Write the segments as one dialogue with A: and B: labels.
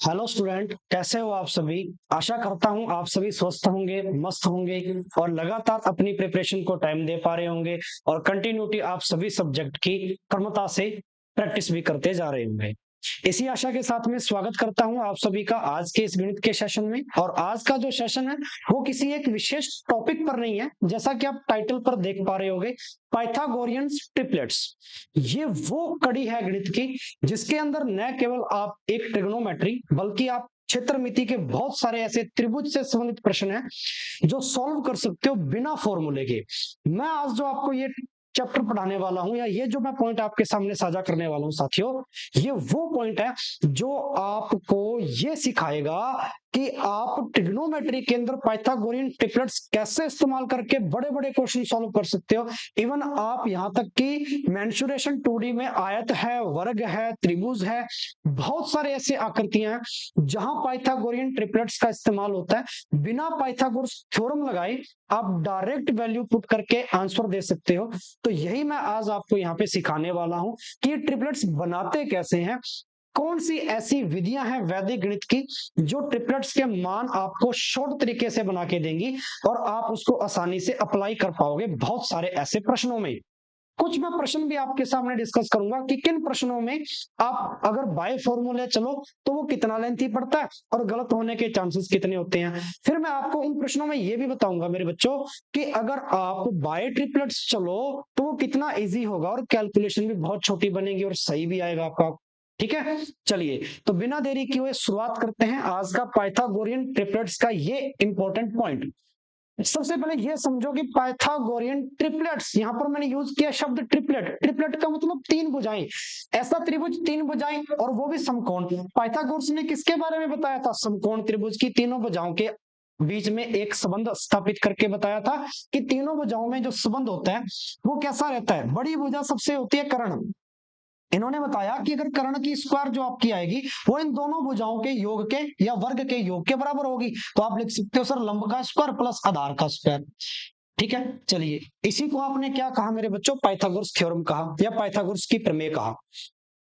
A: Hello student, कैसे हो आप सभी। आशा करता हूं आप सभी स्वस्थ होंगे, मस्त होंगे और लगातार अपनी प्रिपरेशन को टाइम दे पा रहे होंगे और कंटिन्यूटी आप सभी सब्जेक्ट की क्रमता से प्रैक्टिस भी करते जा रहे होंगे। इसी आशा के साथ में स्वागत करता हूं आप सभी का आज के इस गणित के सेशन में। और आज का जो सेशन है वो किसी एक विशेष टॉपिक पर नहीं है, जैसा कि आप टाइटल पर देख पा रहे होंगे, पाइथागोरियंस ट्रिपलेट्स। ये वो कड़ी है गणित की जिसके अंदर न केवल आप एक ट्रिग्नोमेट्री बल्कि आप क्षेत्रमिति के बहुत सारे ऐसे त्रिभुज से संबंधित प्रश्न हैं जो सॉल्व कर सकते हो बिना फॉर्मूले के। मैं आज जो आपको ये चैप्टर पढ़ाने वाला हूं या ये जो मैं पॉइंट आपके सामने साझा करने वाला हूं साथियों, ये वो पॉइंट है जो आपको ये सिखाएगा कि आप ट्रिग्नोमेट्री के अंदर पाइथागोरियन ट्रिपलेट्स कैसे इस्तेमाल करके बड़े बड़े क्वेश्चन सॉल्व कर सकते हो। इवन आप यहां तक कि मेंसुरेशन 2D में आयत है, वर्ग है, त्रिभुज है, बहुत सारे ऐसे आकृतियां हैं जहां पाइथागोरियन ट्रिपलेट्स का इस्तेमाल होता है। बिना पाइथागोरस थ्योरम लगाए आप डायरेक्ट वैल्यू पुट करके आंसर दे सकते हो। तो यही मैं आज आपको यहाँ पे सिखाने वाला हूं कि ये ट्रिपलेट्स बनाते कैसे हैं, कौन सी ऐसी विधियां हैं वैदिक गणित की जो ट्रिपलेट्स के मान आपको शॉर्ट तरीके से बना के देंगी और आप उसको आसानी से अप्लाई कर पाओगे बहुत सारे ऐसे प्रश्नों में। कुछ मैं प्रश्न भी आपके सामने डिस्कस करूंगा कि किन प्रश्नों में आप अगर बाय फॉर्मूले चलो तो वो कितना लेंथी पड़ता है और गलत होने के चांसेस कितने होते हैं। फिर मैं आपको उन प्रश्नों में ये भी बताऊंगा मेरे बच्चों कि अगर आप बाय ट्रिपलेट्स चलो तो वो कितना इजी होगा और कैलकुलेशन भी बहुत छोटी बनेगी और सही भी आएगा आपका। ठीक है, चलिए तो बिना देरी किए हुए शुरुआत करते हैं आज का पाइथागोरियन ट्रिपलेट्स का ये इंपॉर्टेंट पॉइंट। सबसे पहले ये समझो कि पाइथागोरियन ट्रिपलेट्स, यहां पर मैंने यूज किया शब्द ट्रिपलेट। ट्रिपलेट का मतलब तीन भुजाएं, ऐसा त्रिभुज तीन भुजाएं और वो भी समकोण। पाइथागोरस ने किसके बारे में बताया था? समकोण त्रिभुज की तीनों भुजाओं के बीच में एक संबंध स्थापित करके बताया था कि तीनों भुजाओं में जो संबंध होता है वो कैसा रहता है। बड़ी भुजा सबसे होती है कर्ण। इन्होंने बताया कि अगर कर्ण की स्क्वायर जो आपकी आएगी वो इन दोनों भुजाओं के योग के या वर्ग के योग के बराबर होगी। तो आप लिख सकते हो सर लंब का स्क्वायर प्लस आधार का स्क्वायर। ठीक है, चलिए इसी को आपने क्या कहा मेरे बच्चों? पाइथागोरस थ्योरम कहा या पाइथागोरस की प्रमेय कहा।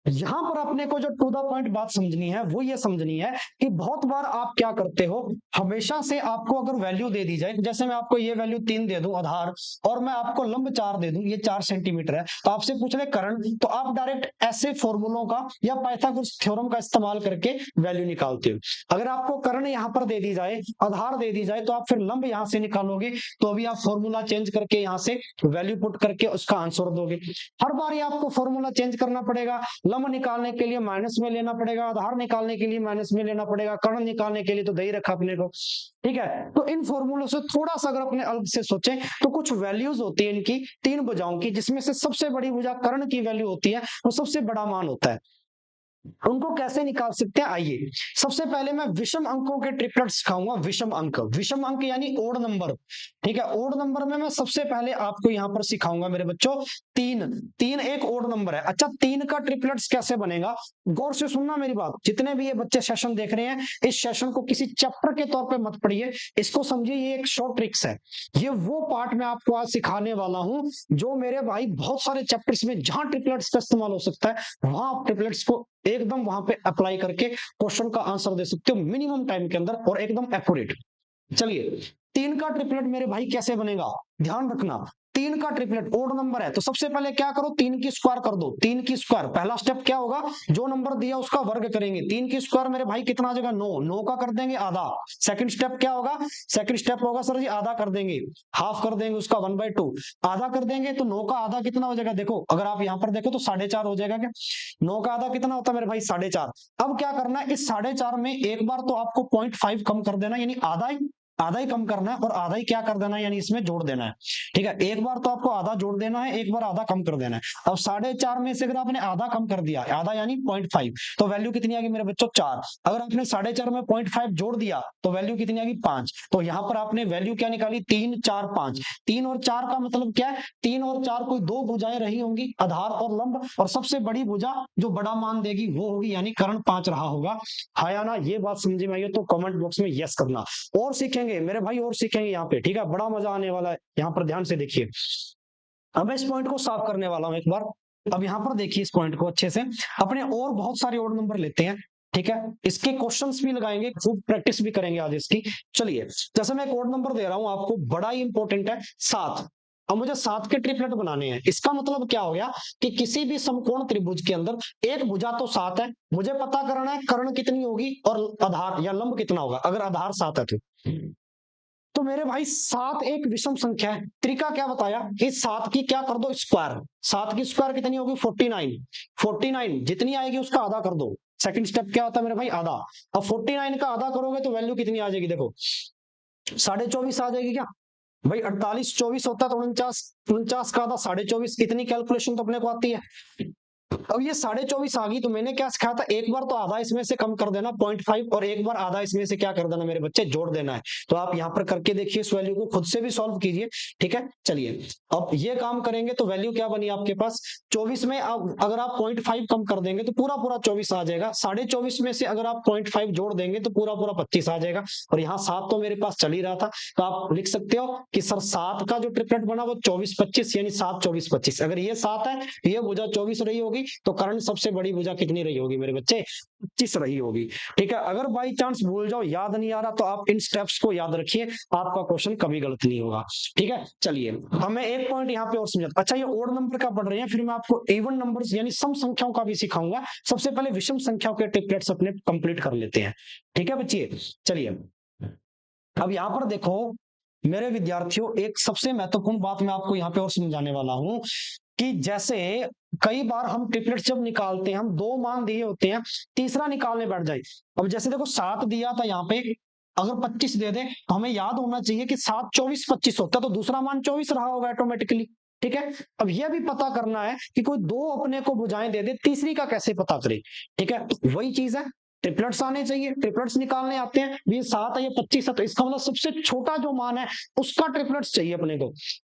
A: यहां पर अपने को जो टू द पॉइंट बात समझनी है वो ये समझनी है कि बहुत बार आप क्या करते हो, हमेशा से आपको अगर वैल्यू दे दी जाए, जैसे मैं आपको ये वैल्यू 3 दे दूं आधार और मैं आपको लंब 4 दे दूं, ये 4 सेंटीमीटर है, तो आपसे पूछ रहे कर्ण, तो आप डायरेक्ट ऐसे फॉर्मूलों का या पाइथागोरस थ्योरम का इस्तेमाल करके वैल्यू निकालते हो। अगर आपको कर्ण यहां पर दे दी जाए, आधार दे दी जाए, तो आप फिर लंब यहां से निकालोगे, तो अभी आप फॉर्मूला चेंज करके यहां से वैल्यू पुट करके उसका आंसर दोगे। हर बार ये आपको फॉर्मूला चेंज करना पड़ेगा। लंब निकालने के लिए माइनस में लेना पड़ेगा, आधार निकालने के लिए माइनस में लेना पड़ेगा, कर्ण निकालने के लिए तो दही रखा अपने को। ठीक है, तो इन फॉर्मूलों से थोड़ा सा अगर अपने अलग से सोचें तो कुछ वैल्यूज होती है इनकी तीन भुजाओं की, जिसमें से सबसे बड़ी भुजा कर्ण की वैल्यू होती है, वो सबसे बड़ा मान होता है। उनको कैसे निकाल सकते हैं, आइए सबसे पहले मैं विषम अंकों के ट्रिपलेट सिखाऊंगा। विषम अंक, विषम अंक यानी ओड नंबर। ठीक है, ओड नंबर में मैं सबसे पहले आपको यहां पर सिखाऊंगा मेरे बच्चों तीन। तीन एक ओड नंबर है। अच्छा, तीन का ट्रिपलेट्स कैसे बनेगा, गौर से सुनना मेरी बात। जितने भी ये बच्चे सेशन देख रहे हैं, इस सेशन को किसी चैप्टर के तौर पे मत पढ़िए, इसको समझिए ये एक शॉर्ट ट्रिक्स है। ये वो पार्ट मैं आपको आज सिखाने वाला हूं जो मेरे भाई बहुत सारे चैप्टर्स में जहां ट्रिपलेट्स का इस्तेमाल हो सकता है वहां आप ट्रिपलेट्स को एकदम वहां पे अप्लाई करके क्वेश्चन का आंसर दे सकते हो मिनिमम टाइम के अंदर और एकदम एक्यूरेट। चलिए, तीन का ट्रिपलेट मेरे भाई कैसे बनेगा, ध्यान रखना। तीन का ट्रिपलेट ओड नंबर है तो सबसे पहले क्या करो, तीन की स्क्वायर कर दो। तीन की स्क्वायर, पहला स्टेप क्या होगा, जो नंबर दिया उसका वर्ग करेंगे। तीन की स्क्वायर मेरे भाई कितना आ जाएगा, 9। 9 का कर देंगे आधा। सेकंड स्टेप क्या होगा, सेकंड स्टेप होगा सर जी आधा कर देंगे, हाफ कर देंगे उसका 1/2। आधा कर देंगे तो 9 का आधा कितना हो जाएगा, देखो अगर आप यहां पर देखो तो 4.5 हो जाएगा। क्या 9 का आधा कितना होता है मेरे भाई, 4.5। अब क्या करना है, इस 4.5 में एक बार तो आपको 0.5 कम कर देना, यानी आधा ही कम करना है और आधा ही क्या कर देना है, यानी इसमें जोड़ देना है। ठीक है, एक बार तो आपको आधा जोड़ देना है, एक बार आधा कम कर देना है। अब 4.5 में से अगर आपने आधा कम कर दिया, आधा यानी 0.5, तो वैल्यू कितनी आ गई मेरे बच्चों, 4। अगर आपने 4.5 में 0.5 जोड़ दिया तो वैल्यू कितनी आ गई, 5। तो यहां पर आपने वैल्यू क्या निकाली, 3 4 5। 3 और 4 का मतलब क्या है, 3 और 4 कोई दो भुजाएं रही होंगी, आधार और लंब, और सबसे बड़ी भुजा जो बड़ा मान देगी वो होगी, यानी कर्ण 5 रहा होगा। हाँ या ना, ये बात समझे में आई हो तो कमेंट बॉक्स में यस करना। और सीखेंगे मेरे भाई, और सीखेंगे यहाँ पे। ठीक है, बड़ा मजा आने वाला है यहाँ पर, ध्यान से देखिए। अब मैं इस पॉइंट को साफ करने वाला हूं एक बार। अब यहाँ पर देखिए इस पॉइंट को अच्छे से, अपने और बहुत सारे ओड नंबर लेते हैं। ठीक है, इसके क्वेश्चंस भी लगाएंगे, खूब प्रैक्टिस भी करेंगे आज इसकी। चलिए, जैसे मैं कोड नंबर दे रहा हूं आपको, बड़ा ही इंपॉर्टेंट है 7। अब मुझे 7 के ट्रिपलेट बनाने हैं। इसका मतलब क्या हो गया कि किसी भी समकोण त्रिभुज के अंदर एक भुजा तो 7 है, मुझे पता करना है कर्ण कितनी होगी और आधार या लंब कितना होगा। अगर आधार 7 है तो मेरे भाई 7 एक विषम संख्या है। तरीका क्या बताया कि 7 की क्या कर दो स्क्वायर। 7 की स्क्वायर कितनी होगी 49। 49 जितनी आएगी उसका आधा कर दो। सेकंड स्टेप क्या होता है मेरे भाई, आधा। अब 49 का आधा करोगे तो वैल्यू कितनी आ जाएगी, देखो 24.5 आ जाएगी क्या भाई। 48 24 होता है तो 49, 49 का आधा 24.5। इतनी कैलकुलेशन तो अपने को आती है। अब ये 24.5 आ गई तो मैंने क्या सिखाया था, एक बार तो आधा इसमें से कम कर देना 0.5 और एक बार आधा इसमें से क्या कर देना मेरे बच्चे, जोड़ देना है। तो आप यहाँ पर करके देखिए, इस वैल्यू को खुद से भी सॉल्व कीजिए। ठीक है, चलिए अब ये काम करेंगे तो वैल्यू क्या बनी आपके पास 24 में। अगर आप 0.5 कम कर देंगे तो पूरा पूरा 24 आ जाएगा। 24.5 में से अगर आप 0.5 जोड़ देंगे तो पूरा पूरा 25 आ जाएगा। और यहाँ 7 तो मेरे पास चल ही रहा था, तो आप लिख सकते हो कि सर 7 का जो ट्रिपलेट बना वो 24-25 यानी 7 24-25। अगर ये 7 है ये भुजा 24 रही होगी तो कर्ण सबसे बड़ी भुजा कितनी रही होगी मेरे बच्चे, 25 रही होगी। ठीक है, अगर बाई चांस भूल जाओ, याद नहीं आ रहा, तो आप इन स्टेप्स को याद रखिए, आपका क्वेश्चन कभी गलत नहीं होगा। ठीक है, चलिए हमें एक पॉइंट यहाँ पे और समझाता। अच्छा, ये ओड नंबर का पढ़ रहे हैं, फिर मैं आपको इवन नंबर्स यानी सम संख्याओं का भी सिखाऊंगा। सबसे पहले विषम संख्याओं के ट्रिपलेट्स अपने कंप्लीट कर लेते हैं। ठीक है बच्चे, चलिए अब यहां पर देखो मेरे विद्यार्थियों, एक सबसे महत्वपूर्ण बात मैं आपको यहाँ पे और समझाने वाला हूं कि जैसे कई बार हम ट्रिपलेट जब निकालते हैं, हम 2 मान दिए होते हैं, तीसरा निकालने बैठ जाए। अब जैसे देखो 7 दिया था यहाँ पे, अगर 25 दे दे तो हमें याद होना चाहिए कि 7 24 25 होता तो दूसरा मान 24 रहा होगा ऑटोमेटिकली। ठीक है, अब यह भी पता करना है कि कोई 2 अपने को भुजाएं दे दे, तीसरी का कैसे पता करे। ठीक है, वही चीज है, ट्रिपलेट्स आने चाहिए, ट्रिपलेट्स निकालने आते हैं। ये 7 है ये 25 है, तो इसका मतलब सबसे छोटा जो मान है उसका ट्रिपलेट्स चाहिए अपने को।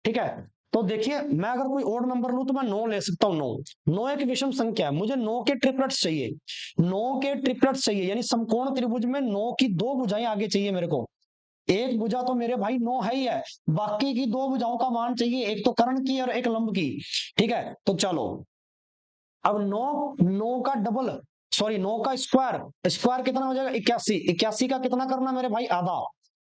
A: ठीक है, तो देखिए मैं अगर कोई और नंबर लूं तो मैं 9 ले सकता हूं। 9 एक विषम संख्या है, मुझे 9 के ट्रिपलेट्स चाहिए। 9 के ट्रिपलेट्स चाहिए यानी समकोण त्रिभुज में 9 की 2 भुजाएं आगे चाहिए मेरे को। एक भुजा तो मेरे भाई 9 है ही है, बाकी की 2 भुजाओं का मान चाहिए, एक तो कर्ण की और एक लंब की। ठीक है, तो चलो अब 9, 9 का डबल, सॉरी 9 का स्क्वायर, स्क्वायर कितना हो जाएगा 81। 81 का कितना करना मेरे भाई, आधा।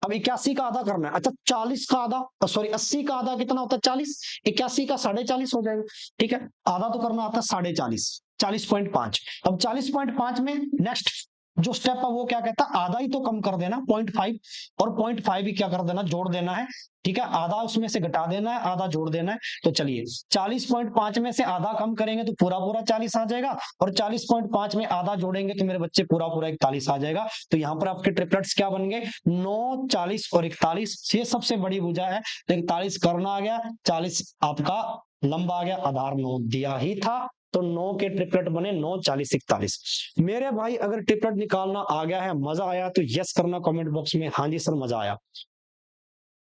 A: अब 81 का आधा करना है। अच्छा 40 का आधा, सॉरी 80 का आधा कितना होता है 40, 81 का 40.5 हो जाएगा। ठीक है, आधा तो करना आता है 40.5, 40.5। अब 40.5 में नेक्स्ट जो स्टेप है वो क्या कहता है, आधा ही तो कम कर देना 0.5, और 0.5 ही क्या कर देना, जोड़ देना है। ठीक है, आधा उसमें से घटा देना है, आधा जोड़ देना है। तो चलिए 40.5 में से आधा कम करेंगे तो पूरा पूरा 40 आ जाएगा, और 40.5 में आधा जोड़ेंगे तो मेरे बच्चे पूरा पूरा 41 आ जाएगा। तो यहाँ पर आपके ट्रिपलेट्स क्या बन गए, 9 40 और 41। ये सबसे बड़ी भुजा है, 41 कर्ण आ गया, 40 आपका लंबा आ गया, आधार 9 दिया ही था। तो 9 के ट्रिपलेट बने 9 40 41। मेरे भाई अगर ट्रिपलेट निकालना आ गया है, मजा आया तो यस करना कमेंट बॉक्स में, हाँ जी सर मजा आया।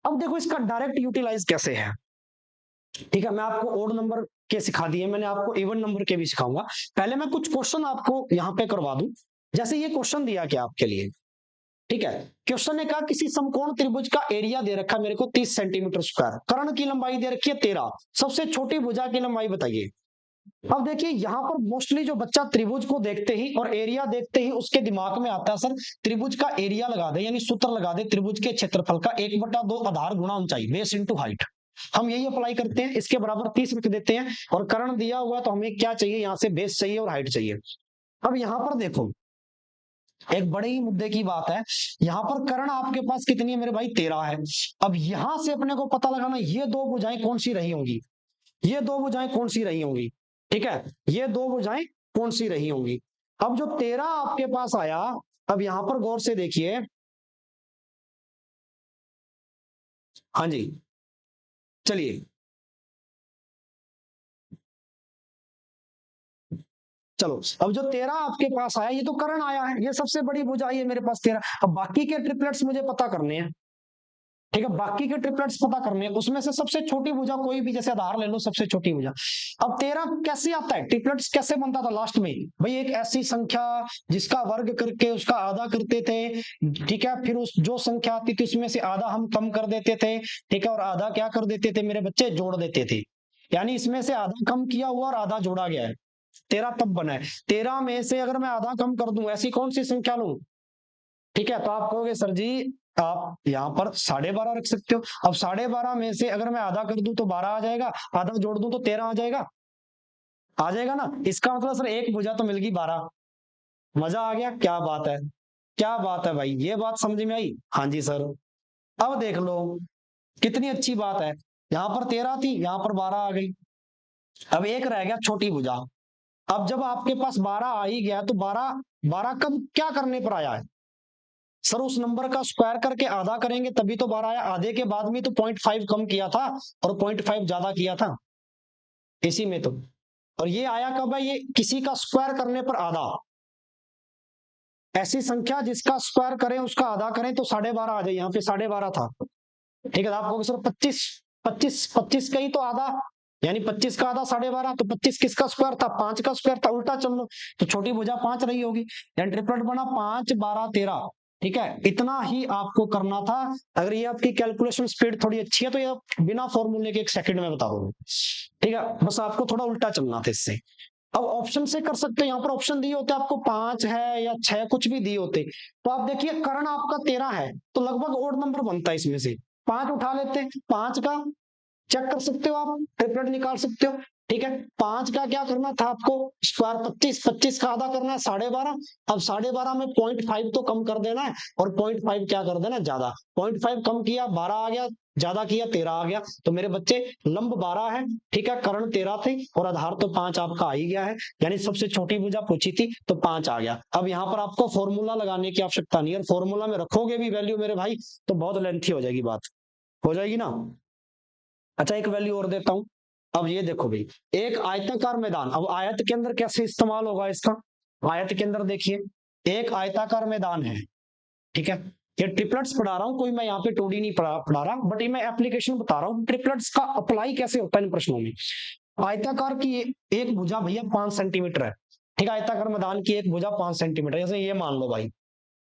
A: अब देखो इसका डायरेक्ट यूटिलाइज कैसे है। ठीक है, मैं आपको ओड नंबर के सिखा दिए, मैंने आपको इवन नंबर के भी सिखाऊंगा। पहले मैं कुछ क्वेश्चन आपको यहाँ पे करवा दूं। जैसे ये क्वेश्चन दिया क्या आपके लिए, ठीक है, क्वेश्चन ने कहा किसी समकोण त्रिभुज का एरिया दे रखा मेरे को 30 सेंटीमीटर स्क्वायर, कर्ण की लंबाई दे रखी है 13, सबसे छोटी भुजा की लंबाई बताइए। अब देखिए यहाँ पर मोस्टली जो बच्चा त्रिभुज को देखते ही और एरिया देखते ही उसके दिमाग में आता है सर त्रिभुज का एरिया लगा दे, यानी सूत्र लगा दे त्रिभुज के क्षेत्रफल का 1/2 आधार गुणा ऊंचाई, बेस इंटू हाइट। हम यही अप्लाई करते हैं, इसके बराबर 30 रख देते हैं, और कर्ण दिया हुआ तो हमें क्या चाहिए, यहाँ से बेस चाहिए और हाइट चाहिए। अब यहाँ पर देखो एक बड़े ही मुद्दे की बात है, यहाँ पर कर्ण आपके पास कितनी है मेरे भाई 13 है। अब यहां से अपने को पता लगाना ये 2 भुजाएं कौन सी रही होंगी, ये 2 भुजाएं कौन सी रही होंगी। ठीक है, ये 2 भुजाएं कौन सी रही होंगी। अब जो 13 आपके पास आया, अब यहां पर गौर से देखिए, हाँ जी चलिए, चलो अब जो 13 आपके पास आया ये तो कर्ण आया है, ये सबसे बड़ी भुजा है मेरे पास 13। अब बाकी के ट्रिपलेट्स मुझे पता करने हैं। ठीक है, बाकी के ट्रिपलेट्स पता करने हैं, उसमें से सबसे छोटी भुजा कोई भी, जैसे आधार ले लो सबसे छोटी भुजा। अब 13 कैसे आता है, ट्रिपलेट्स कैसे बनता था लास्ट में भाई, एक ऐसी संख्या जिसका वर्ग करके उसका आधा करते थे। ठीक है, फिर उस जो संख्या आती थी उसमें से आधा हम कम कर देते थे। ठीक है, और आधा क्या कर देते थे मेरे बच्चे, जोड़ देते थे। यानी इसमें से आधा कम किया हुआ और आधा जोड़ा गया है। 13 तब बना है। 13 में से अगर मैं आधा कम कर दूं, ऐसी कौन सी संख्या लूं? ठीक है, तो आप कहोगे सर जी आप यहाँ पर 12.5 रख सकते हो। अब 12.5 में से अगर मैं आधा कर दूं तो 12 आ जाएगा, आधा जोड़ दूं तो 13 आ जाएगा। आ जाएगा ना? इसका मतलब सर एक भुजा तो मिल गई 12। मजा आ गया, क्या बात है, क्या बात है भाई, ये बात समझ में आई? हाँ जी सर। अब देख लो कितनी अच्छी बात है, यहाँ पर 13 थी, यहाँ पर 12 आ गई। अब एक रह गया छोटी भुजा। अब जब आपके पास 12 आ ही गया तो 12 12 कब क्या करने पर आया है? सर उस नंबर का स्क्वायर करके आधा करेंगे तभी तो 12 आया। आधे के बाद में तो 0.5 कम किया था और 0.5 ज्यादा किया था इसी में तो। और ये आया कब है? ये किसी का स्क्वायर करने पर आधा। ऐसी संख्या जिसका स्क्वायर करें उसका आधा करें तो 12.5 आ जाए। यहाँ पे 12.5 था। ठीक है, आप कहोगे सर 25 25 25 का ही तो आधा, यानी 25 का आधा 12.5, तो 25 किसका स्क्वायर था? 5 का स्क्वायर था। उल्टा चल लो तो छोटी भुजा 5 रही होगी, यानी ट्रिपलेट बना 5 12 13। ठीक है, इतना ही आपको करना था। अगर ये आपकी कैलकुलेशन स्पीड थोड़ी अच्छी है तो ये बिना फॉर्मूले के 1 सेकंड में बता दोगे। ठीक है, बस आपको थोड़ा उल्टा चलना था इससे। अब ऑप्शन से कर सकते हो, यहाँ पर ऑप्शन दिए होते आपको 5 है या 6 कुछ भी दिए होते, तो आप देखिए कर्ण आपका 13 है तो लगभग ओड नंबर बनता है इसमें से। 5 उठा लेते हैं, 5 का चेक कर सकते हो, आप ट्रिपलेट निकाल सकते हो। ठीक है, 5 का क्या करना था आपको? स्क्वायर 25, 25 का आधा करना है 12.5। अब 12.5 में 0.5 तो कम कर देना है, और 0.5 क्या कर देना है? ज्यादा। 0.5 कम किया 12 आ गया, ज्यादा किया 13 आ गया। तो मेरे बच्चे लंब 12 है, ठीक है, कर्ण 13 थे और आधार तो 5 आपका आ ही गया है, यानी सबसे छोटी भुजा पूछी थी तो 5 आ गया। अब यहाँ पर आपको फॉर्मूला लगाने की आवश्यकता नहीं है, और फॉर्मूला में रखोगे भी वैल्यू मेरे भाई तो बहुत लेंथी हो जाएगी बात, हो जाएगी ना? अच्छा एक वैल्यू और देता हूं। अब ये देखो भाई, एक आयताकार मैदान, अब आयत के अंदर कैसे इस्तेमाल होगा इसका? आयत के अंदर देखिए, एक आयताकार मैदान है। ठीक है, ये ट्रिपलेट्स पढ़ा रहा हूं, कोई मैं यहाँ पे टूडी नहीं पढ़ा रहा, बट ये मैं एप्लीकेशन बता रहा हूँ ट्रिपलेट्स का अप्लाई कैसे होता है इन प्रश्नों में। आयताकार की एक भुजा भैया 5 सेंटीमीटर है। ठीक है, आयताकार मैदान की एक भुजा 5 सेंटीमीटर, जैसे ये मान लो भाई।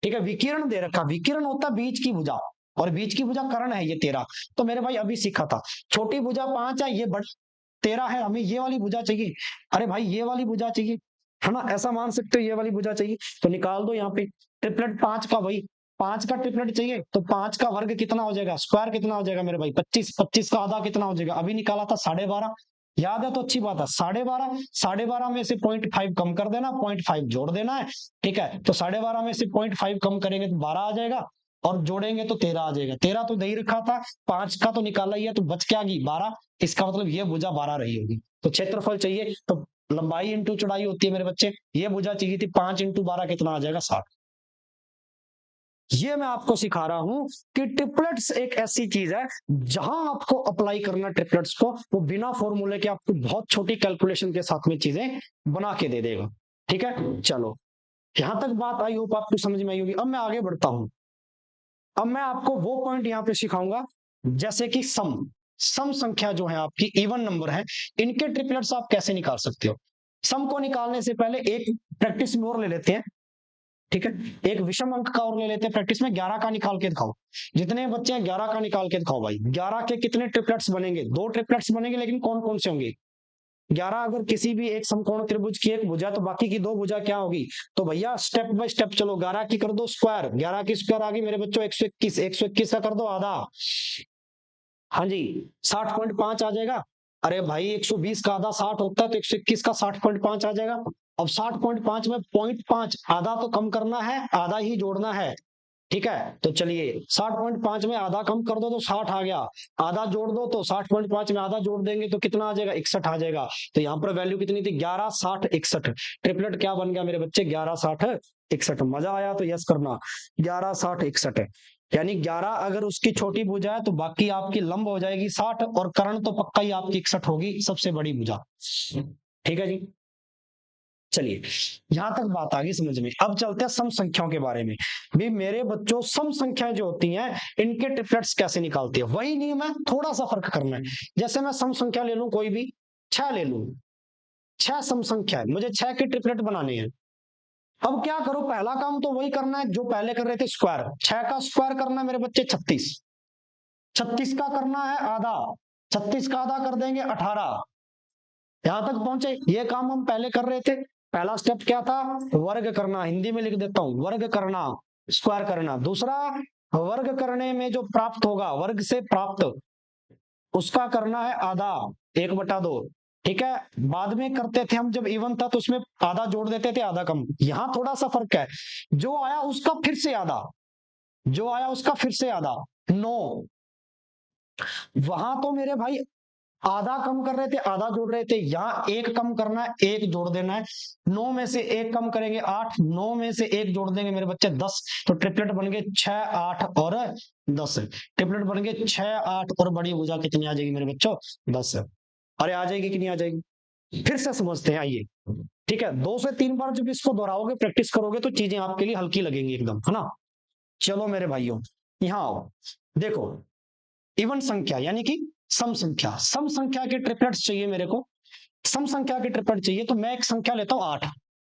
A: ठीक है, विकिरण दे रखा, विकिरण होता है बीच की भुजा, और बीच की भुजा कर्ण है ये 13। तो मेरे भाई अभी सीखा था, छोटी भुजा 5 है, ये बड़ी 13 है, हमें ये वाली भुजा चाहिए। अरे भाई ये वाली भुजा चाहिए, है ना? ऐसा मान सकते हो ये वाली भुजा चाहिए, तो निकाल दो यहाँ पे ट्रिपलेट 5 का, वही 5 का ट्रिपलेट चाहिए तो 5 का वर्ग कितना हो जाएगा? स्क्वायर कितना हो जाएगा मेरे भाई? 25। 25 का आधा कितना हो जाएगा? अभी निकाला था 12.5। याद है तो अच्छी बात है, 12.5, 12.5 में से 0.5 कम कर देना, 0.5 जोड़ देना है। ठीक है, तो 12.5 में से 0.5 कम करेंगे तो 12 आ जाएगा, और जोड़ेंगे तो 13 आ जाएगा। 13 तो दे ही रखा था, 5 का तो निकाला ही है, तो बच क्या गई? 12। इसका मतलब ये भुजा 12 रही होगी। तो क्षेत्रफल चाहिए तो लंबाई इंटू चौड़ाई होती है मेरे बच्चे, ये भुजा चाहिए थी 5 इंटू 12 कितना आ जाएगा? 60। ये मैं आपको सिखा रहा हूं कि ट्रिपलेट्स एक ऐसी चीज है जहां आपको अप्लाई करना ट्रिपलेट्स को, वो बिना फॉर्मूले के आपको बहुत छोटी कैलकुलेशन के साथ में चीजें बना के दे देगा। ठीक है, चलो यहां तक बात आई, होप आपको समझ में आई होगी। अब मैं आगे बढ़ता हूं। अब मैं आपको वो पॉइंट यहां पे सिखाऊंगा जैसे कि सम संख्या जो है आपकी इवन नंबर है, इनके ट्रिपलेट्स आप कैसे निकाल सकते हो। सम को निकालने से पहले एक प्रैक्टिस में और ले लेते हैं। ठीक है, एक विषम अंक का और ले लेते हैं प्रैक्टिस में। 11 का निकाल के दिखाओ, जितने बच्चे हैं 11 का निकाल के दिखाओ भाई। 11 के कितने ट्रिपलेट्स बनेंगे? 2 ट्रिपलेट्स बनेंगे, लेकिन कौन कौन से होंगे? 11 अगर किसी भी एक समकोण त्रिभुज की एक भुजा तो बाकी की 2 भुजा क्या होगी? तो भैया स्टेप बाय स्टेप चलो, 11 की कर दो स्क्वायर, 11 की स्क्वायर आ गई मेरे बच्चों 121, 121 का कर दो आधा, हाँ जी 60.5 आ जाएगा। अरे भाई 120 का आधा 60 होता है, तो 121 का 60.5 आ जाएगा। अब 60.5 में 0.5 आधा तो कम करना है, आधा ही जोड़ना है। ठीक है, तो चलिए 60.5 में आधा कम कर दो तो 60 आ गया, आधा जोड़ दो तो 60.5 में आधा जोड़ देंगे तो कितना आ जाएगा? 61 आ जाएगा। तो यहाँ पर वैल्यू कितनी थी? 11 60 61। ट्रिपलेट क्या बन गया मेरे बच्चे? 11 60 61। मजा आया तो यस करना, 11 60 61 है। यानी 11 अगर उसकी छोटी भुजा है तो बाकी आपकी लंब हो जाएगी 60, और कर्ण तो पक्का ही आपकी 61 होगी, सबसे बड़ी भुजा। ठीक है जी, चलिए यहां तक बात आ गई समझ में। अब चलते हैं सम संख्याओं के बारे में। भी मेरे बच्चों सम संख्याएं जो होती हैं इनके ट्रिपलेट्स कैसे निकालती है, वही नियम है, थोड़ा सा फर्क करना है। जैसे मैं सम संख्या ले लूं, कोई भी 6 ले लूं, 6 सम संख्या है, मुझे 6 के ट्रिपलेट बनाने हैं। अब क्या करो, पहला काम तो वही करना है जो पहले कर रहे थे, स्क्वायर। 6 का स्क्वायर करना है मेरे बच्चे 36, 36 का करना है आधा, 36 का आधा कर देंगे 18, यहां तक पहुंचे, ये काम हम पहले कर रहे थे। पहला स्टेप क्या था, वर्ग करना, हिंदी में लिख देता हूं, वर्ग करना, स्क्वायर करना। दूसरा, वर्ग करने में जो प्राप्त होगा, वर्ग से प्राप्त, उसका करना है आधा, 1/2। ठीक है, बाद में करते थे हम जब इवन था तो उसमें आधा जोड़ देते थे आधा कम। यहां थोड़ा सा फर्क है, जो आया उसका फिर से आधा, जो आया उसका फिर से आधा, 9। वहां तो मेरे भाई आधा कम कर रहे थे आधा जोड़ रहे थे, यहाँ एक कम करना है एक जोड़ देना है। 9 में से एक कम करेंगे 8, 9 में से एक जोड़ देंगे मेरे बच्चे 10। तो ट्रिपलेट बन गए 6, 8 और 10। ट्रिपलेट बन गए 6, 8 और बड़ी भुजा कितनी आ जाएगी मेरे बच्चों, 10। अरे आ जाएगी कि नहीं आ जाएगी, फिर से समझते हैं, आइए। ठीक है, 2 से 3 बार जब इसको दोहराओगे, प्रैक्टिस करोगे तो चीजें आपके लिए हल्की लगेंगी एकदम, है ना। चलो मेरे भाइयों, यहाँ आओ, देखो, इवन संख्या यानी कि सम संख्या, सम संख्या के ट्रिपलेट्स चाहिए मेरे को। सम संख्या के ट्रिपलेट चाहिए तो मैं एक संख्या लेता हूं 8।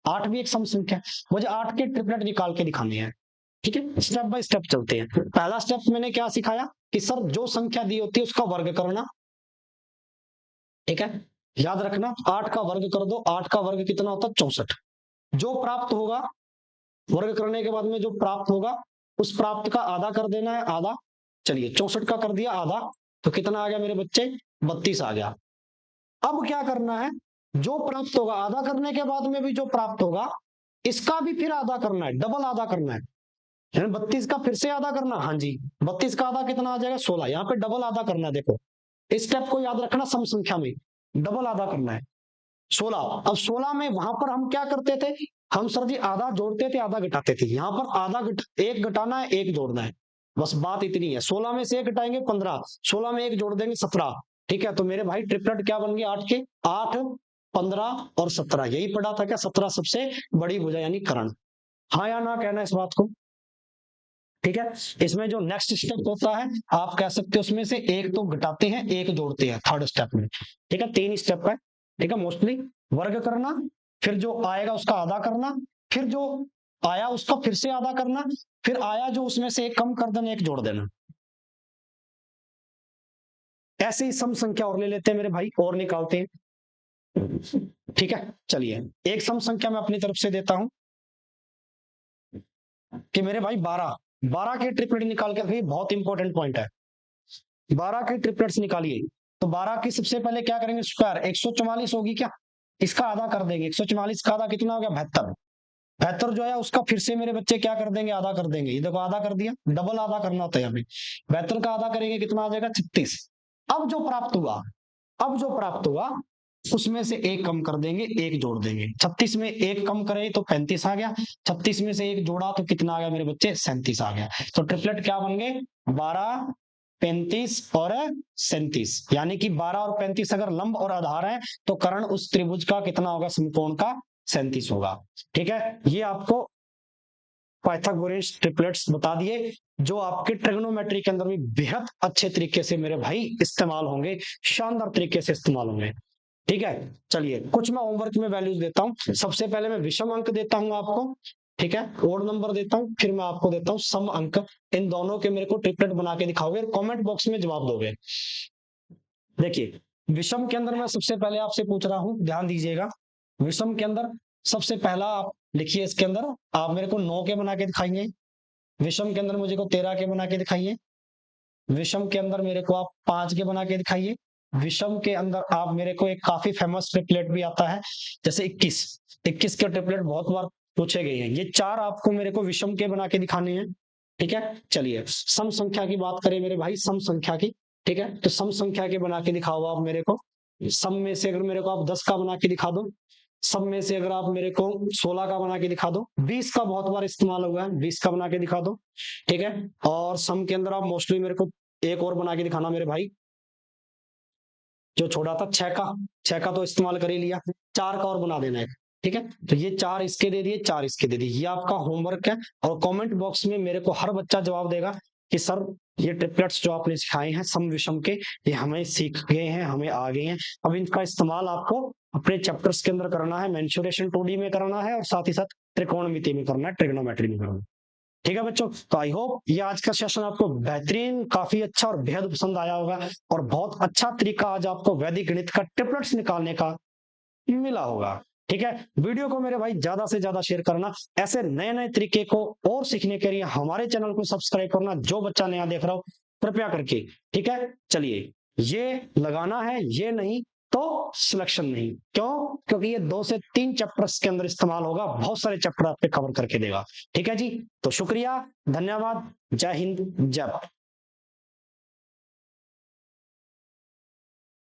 A: 8 भी एक सम संख्या है, मुझे 8 के ट्रिपलेट निकाल के दिखाने हैं। ठीक है, स्टेप बाय स्टेप चलते हैं। पहला स्टेप मैंने क्या सिखाया कि सर जो संख्या दी होती है उसका वर्ग करना। ठीक है, याद रखना, 8 का वर्ग कर दो, 8 का वर्ग कितना होता है, 64। जो प्राप्त होगा, वर्ग करने के बाद में जो प्राप्त होगा, उस प्राप्त का आधा कर देना है, आधा। चलिए 64 का कर दिया आधा, तो कितना आ गया मेरे बच्चे, 32 आ गया। अब क्या करना है, जो प्राप्त होगा, आधा करने के बाद में भी जो प्राप्त होगा, इसका भी फिर आधा करना है, डबल आधा करना है। 32 का फिर से आधा करना, हाँ जी, 32 का आधा कितना आ जाएगा, 16। यहाँ पे डबल आधा करना है, देखो इस स्टेप को याद रखना, सम संख्या में डबल आधा करना है, 16। अब 16 में वहां पर हम क्या करते थे, हम सर जी आधा जोड़ते थे आधा घटाते थे, यहाँ पर एक घटाना है एक जोड़ना है, बस बात इतनी है। 16 में से एक घटाएंगे 15, 16 में एक जोड़ देंगे 17। ठीक है, तो मेरे भाई ट्रिपलेट क्या बन गए 8 के, 8, 15 और 17। यही पढ़ा था क्या, 17 सबसे बड़ी भुजा यानी कर्ण। हाँ या ना कहना इस बात को। ठीक है, इसमें जो नेक्स्ट स्टेप होता है, आप कह सकते हो उसमें से एक तो घटाते हैं एक जोड़ते हैं, थर्ड स्टेप में। ठीक है, 3 स्टेप है। ठीक है, मोस्टली वर्ग करना, फिर जो आएगा उसका आधा करना, फिर जो आया उसका फिर से आधा करना, फिर आया जो उसमें से एक कम कर देना एक जोड़ देना। ऐसे ही सम संख्या और ले लेते हैं मेरे भाई, और निकालते हैं। ठीक है, चलिए एक सम संख्या मैं अपनी तरफ से देता हूं कि मेरे भाई 12, 12 के ट्रिपलेट निकाल के, भाई बहुत इंपॉर्टेंट पॉइंट है, 12 के ट्रिपलेट्स निकालिए। तो 12 की सबसे पहले क्या करेंगे, स्क्वायर, 144 होगी क्या, इसका आधा कर देंगे, 144 का आधा कितना हो गया, 72। 72 जो है उसका फिर से मेरे बच्चे क्या कर देंगे, आधा कर देंगे। ये देखो आधा कर दिया, डबल आधा करना होता है यहाँ पे। 72 का आधा करेंगे कितना आ जाएगा, 36। अब जो प्राप्त हुआ, अब जो प्राप्त हुआ उसमें से एक कम कर देंगे एक जोड़ देंगे। 36 में एक कम करे तो 35 आ गया, 36 में से एक जोड़ा तो कितना आ गया मेरे बच्चे, 37 आ गया। तो ट्रिपलेट क्या बन गए, 12, 35 और 37। यानी कि 12 और 35 अगर लंब और आधार है तो कर्ण उस त्रिभुज का कितना होगा, समकोण का 37 होगा। ठीक है, ये आपको पाइथागोरस ट्रिपलेट्स बता दिए, जो आपके ट्रिग्नोमेट्री के अंदर भी बेहद अच्छे तरीके से मेरे भाई इस्तेमाल होंगे, शानदार तरीके से इस्तेमाल होंगे। ठीक है, चलिए कुछ मैं होमवर्क में वैल्यूज देता हूं। सबसे पहले मैं विषम अंक देता हूं आपको। ठीक है, ओड नंबर देता हूं, फिर मैं आपको देता हूं सम अंक। इन दोनों के मेरे को ट्रिपलेट बना के दिखाओगे, कमेंट बॉक्स में जवाब दोगे। देखिए, विषम के अंदर मैं सबसे पहले आपसे पूछ रहा हूं, ध्यान दीजिएगा। विषम के अंदर सबसे पहला आप लिखिए, इसके अंदर आप मेरे को 9 के बना के दिखाइए। विषम के अंदर मुझे को 13 के बना के दिखाइए। विषम के अंदर मेरे को आप 5 के बना के दिखाइए। विषम के अंदर आप मेरे को एक काफी फेमस ट्रिपलेट भी आता है, जैसे 21। 21 के ट्रिपलेट बहुत बार पूछे गए हैं। ये 4 आपको मेरे को विषम के बना के दिखाने हैं। ठीक है, चलिए सम संख्या की बात करें मेरे भाई, सम संख्या की। ठीक है, तो सम संख्या के बना के दिखाओ आप मेरे को। सम में से अगर मेरे को आप 10 का बना के दिखा दो, सब में से अगर आप मेरे को 16 का बना के दिखा दो, 20 का बहुत बार इस्तेमाल हुआ है, 20 का बना के दिखा दो। ठीक है, और सम के अंदर आप मोस्टली मेरे को एक और बना के दिखाना मेरे भाई, जो छोड़ा था 6 का। 6 का तो इस्तेमाल कर ही लिया, 4 का और बना देना है। ठीक है, तो ये 4 इसके दे दिए, 4 इसके दे दिए। ये आपका होमवर्क है, और कमेंट बॉक्स में मेरे को हर बच्चा जवाब देगा कि सर ये ट्रिपलेट्स जो आपने सिखाए हैं सम विषम के, ये हमें सीख गए हैं, हमें आ गए हैं। अब इनका इस्तेमाल आपको अपने चैप्टर्स के अंदर करना है, मेंसुरेशन 2D में करना है, और साथ ही साथ त्रिकोणमिति में करना है, ट्रिग्नोमेट्री में करना है। ठीक है बच्चों, तो आई होप ये आज का सेशन आपको बेहतरीन, काफी अच्छा और बेहद पसंद आया होगा। और बहुत अच्छा तरीका आज आपको वैदिक गणित का ट्रिपलेट्स निकालने का मिला होगा। ठीक है, वीडियो को मेरे भाई ज्यादा से ज्यादा शेयर करना। ऐसे नए नए तरीके को और सीखने के लिए हमारे चैनल को सब्सक्राइब करना, जो बच्चा नया देख रहा हो कृपया करके। ठीक है, चलिए, ये लगाना है, ये नहीं तो सिलेक्शन नहीं। क्यों? क्योंकि ये 2 से 3 चैप्टर्स के अंदर इस्तेमाल होगा, बहुत सारे चैप्टर आप पे कवर करके देगा। ठीक है जी, तो शुक्रिया, धन्यवाद, जय हिंद, जय भारत।